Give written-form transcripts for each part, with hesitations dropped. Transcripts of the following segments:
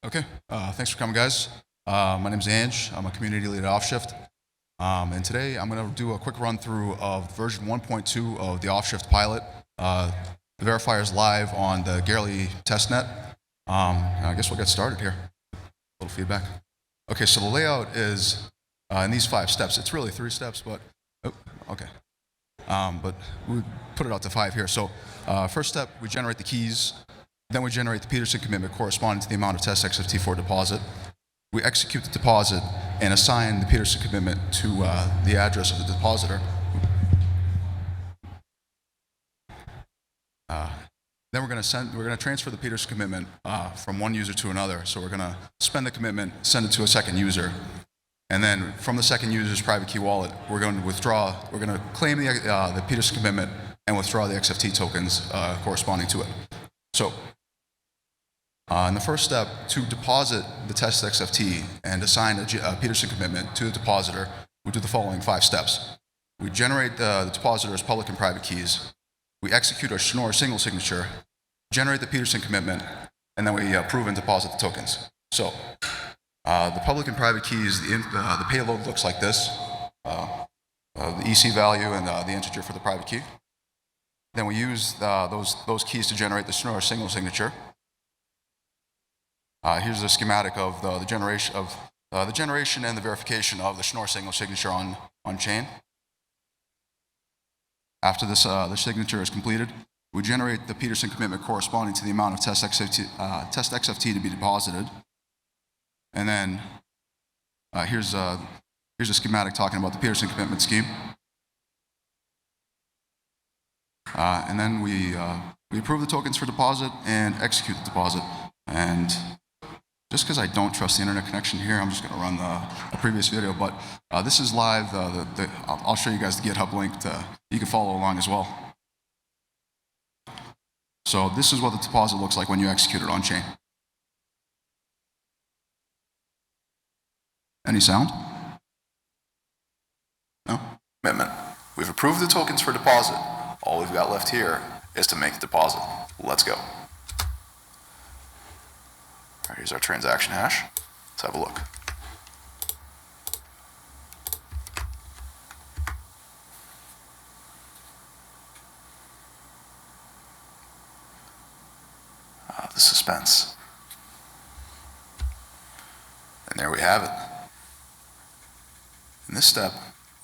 Okay, thanks for coming, guys. My name's Ange. I'm a community lead at Offshift. And today I'm going to do a quick run through of version 1.2 of the Offshift pilot. The verifier is live on the Garely testnet. I guess we'll get started here. A little feedback. Okay, so the layout is in these 5 steps. It's really 3 steps, but okay. But we put it out to 5 here. So first step, we generate the keys. Then we generate the Peterson commitment corresponding to the amount of test XFT for deposit. We execute the deposit and assign the Peterson commitment to the address of the depositor. Then we're going to transfer the Peterson commitment from one user to another. So we're going to spend the commitment, send it to a second user, and then from the second user's private key wallet, we're going to claim the Peterson commitment and withdraw the XFT tokens corresponding to it. So in the first step, to deposit the test XFT and assign a Peterson commitment to the depositor, we do the following 5 steps. We generate the depositor's public and private keys. We execute our Schnorr single signature, generate the Peterson commitment, and then we approve and deposit the tokens. So the public and private keys, the payload looks like this, the EC value and the integer for the private key. Then we use those keys to generate the Schnorr single signature. Here's a schematic of the generation and the verification of the Schnorr single signature on chain. After this signature is completed, we generate the Peterson commitment corresponding to the amount of test XFT to be deposited. And then here's a schematic talking about the Peterson commitment scheme. And then we approve the tokens for deposit and execute the deposit. And just because I don't trust the internet connection here, I'm just going to run a previous video. But this is live. I'll show you guys the GitHub link. You can follow along as well. So this is what the deposit looks like when you execute it on chain. Any sound? No? Commitment. We've approved the tokens for deposit. All we've got left here is to make the deposit. Let's go. All right, here's our transaction hash. Let's have a look. The suspense. And there we have it. In this step,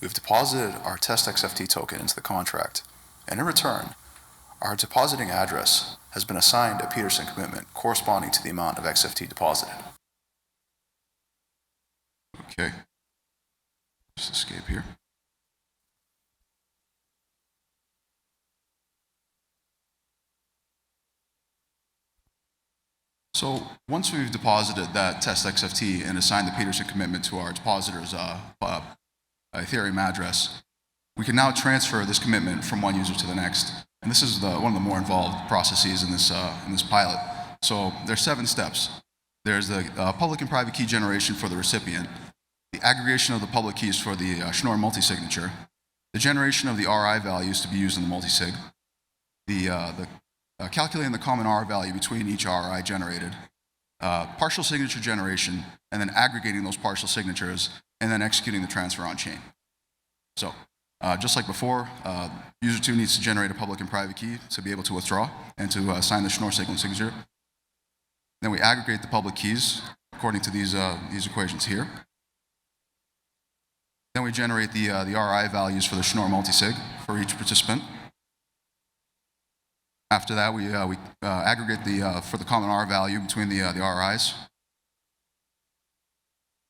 we've deposited our test XFT token into the contract, and in return, our depositing address has been assigned a Peterson commitment corresponding to the amount of XFT deposited. Okay, just escape here. So once we've deposited that test XFT and assigned the Peterson commitment to our depositor's Ethereum address, we can now transfer this commitment from one user to the next. And this is one of the more involved processes in this pilot. So there's 7 steps. There's the public and private key generation for the recipient, the aggregation of the public keys for the Schnorr multi-signature, the generation of the RI values to be used in the multi-sig, the calculating the common R value between each RI generated, partial signature generation, and then aggregating those partial signatures, and then executing the transfer on chain. So just like before, user 2 needs to generate a public and private key to be able to withdraw and to assign the Schnorr single signature. Then we aggregate the public keys according to these equations here. Then we generate the RI values for the Schnorr multisig for each participant. After that, we aggregate for the common R value between the RIs.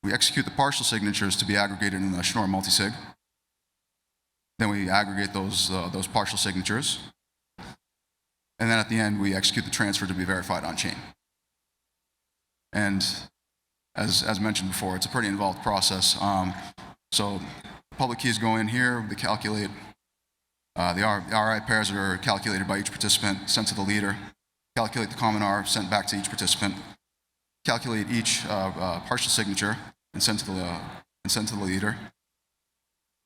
We execute the partial signatures to be aggregated in the Schnorr multisig. Then we aggregate those partial signatures. And then at the end, we execute the transfer to be verified on chain. And as mentioned before, it's a pretty involved process. So public keys go in here, they calculate, the RI pairs are calculated by each participant, sent to the leader, calculate the common R, sent back to each participant, calculate each partial signature, and sent to the leader.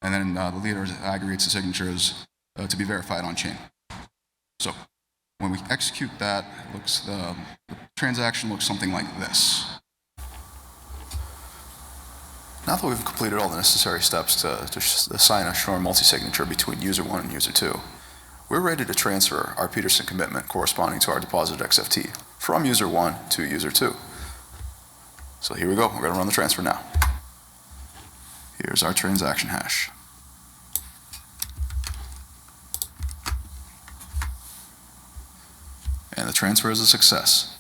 And then the leader aggregates the signatures to be verified on chain. So when we execute that, the transaction looks something like this. Now that we've completed all the necessary steps to assign a Schnorr multi-signature between user 1 and user 2, we're ready to transfer our Peterson commitment corresponding to our deposited XFT from user 1 to user 2. So here we go. We're going to run the transfer now. Here's our transaction hash. And the transfer is a success.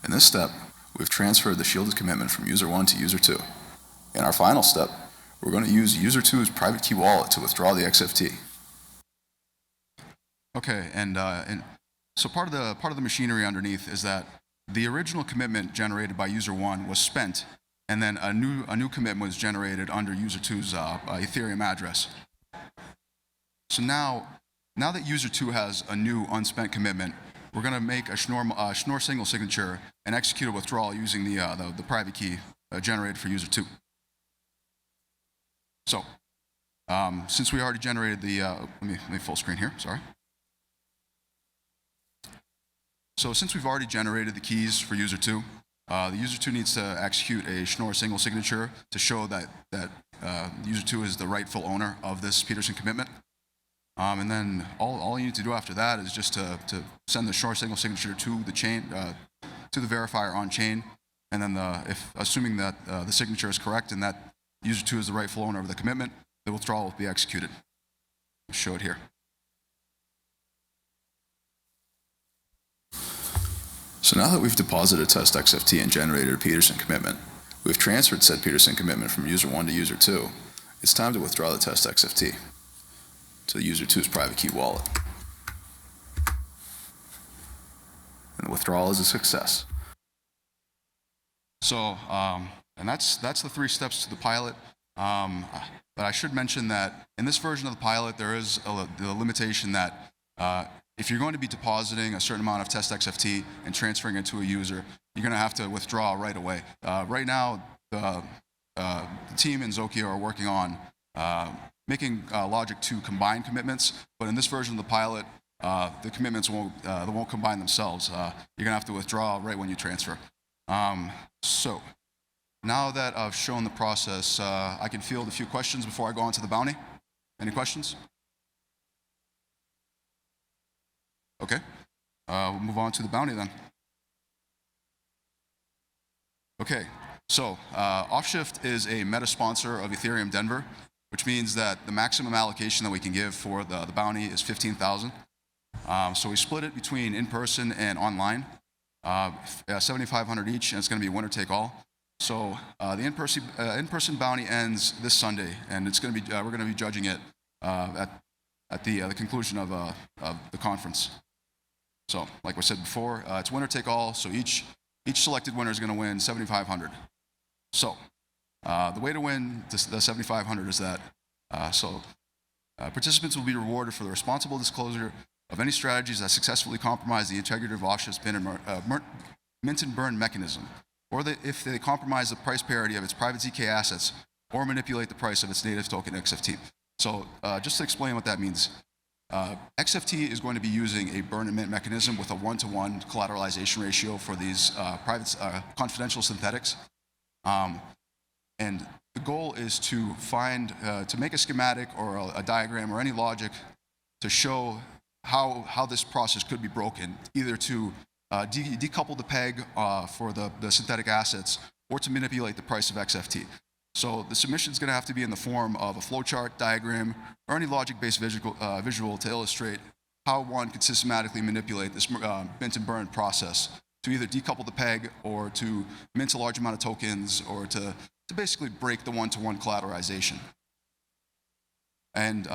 In this step, we've transferred the shielded commitment from user 1 to user 2. In our final step, we're going to use user 2's private key wallet to withdraw the XFT. Okay, and so part of the machinery underneath is that the original commitment generated by user 1 was spent, and then a new commitment was generated under user 2's Ethereum address. So now that user 2 has a new unspent commitment, we're going to make a Schnorr single signature and execute a withdrawal using the private key generated for user 2. So since we already generated the let me full screen here. Sorry. So since we've already generated the keys for user 2, the user 2 needs to execute a Schnorr single signature to show that user 2 is the rightful owner of this Peterson commitment. And then all you need to do after that is just to send the Schnorr single signature to the chain, to the verifier on chain, and then if assuming that the signature is correct and that user 2 is the rightful owner of the commitment, the withdrawal will be executed. I'll show it here. So now that we've deposited test XFT and generated a Peterson commitment, we've transferred said Peterson commitment from user 1 to user 2. It's time to withdraw the test XFT to the user 2's private key wallet. And the withdrawal is a success. So, and that's the 3 steps to the pilot. But I should mention that in this version of the pilot, there is the limitation that if you're going to be depositing a certain amount of test XFT and transferring it to a user, you're going to have to withdraw right away. Right now, the team in Zokia are working on making logic to combine commitments, but in this version of the pilot, the commitments won't combine themselves. You're going to have to withdraw right when you transfer. So now that I've shown the process, I can field a few questions before I go on to the bounty. Any questions? Okay, we'll move on to the bounty then. Okay, so Offshift is a meta sponsor of Ethereum Denver, which means that the maximum allocation that we can give for the bounty is 15,000. So we split it between in-person and online, 7,500 each, and it's going to be winner take all. So the in-person bounty ends this Sunday, and it's going to be we're going to be judging it at the conclusion of the conference. So, like I said before, it's winner take all. So each selected winner is going to win 7,500. So the way to win the 7,500 is that participants will be rewarded for the responsible disclosure of any strategies that successfully compromise the integrity of Offshift's mint and burn mechanism, or if they compromise the price parity of its private ZK assets, or manipulate the price of its native token XFT. So just to explain what that means. XFT is going to be using a burn and mint mechanism with a 1-to-1 collateralization ratio for these private confidential synthetics. And the goal is to make a schematic or a diagram or any logic to show how this process could be broken, either to decouple the peg for the synthetic assets or to manipulate the price of XFT. So the submission is going to have to be in the form of a flowchart, diagram, or any logic-based visual to illustrate how one could systematically manipulate this mint and burn process to either decouple the peg or to mint a large amount of tokens or to basically break the 1-to-1 collateralization. And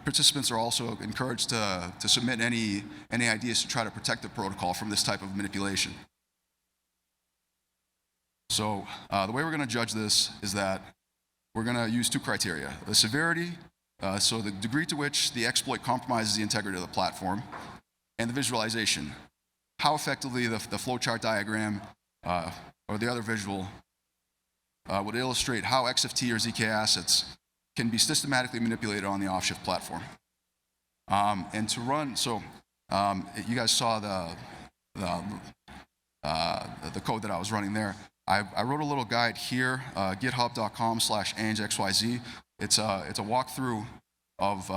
participants are also encouraged to submit any ideas to try to protect the protocol from this type of manipulation. So the way we're going to judge this is that we're going to use 2 criteria. The severity, so the degree to which the exploit compromises the integrity of the platform, and the visualization, how effectively the flowchart diagram or the other visual would illustrate how XFT or ZK assets can be systematically manipulated on the Offshift platform. And to run, so you guys saw the code that I was running there. I wrote a little guide here, github.com/angxyz. It's a walkthrough of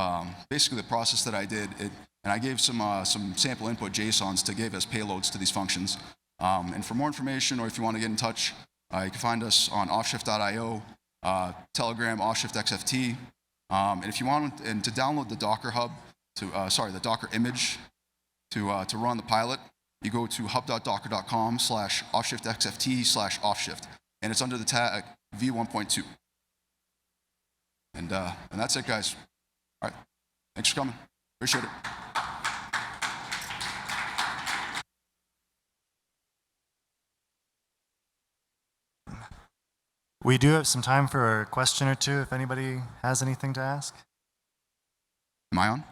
basically the process that I did, and I gave some sample input JSONs to give as payloads to these functions. And for more information, or if you want to get in touch, you can find us on offshift.io, Telegram, offshiftxft. And if you want to download the Docker hub, the Docker image to run the pilot, you go to hub.docker.com/offshiftxft/offshift, and it's under the tag v1.2. And that's it, guys. All right, thanks for coming. Appreciate it. We do have some time for a question or two if anybody has anything to ask. Am I on?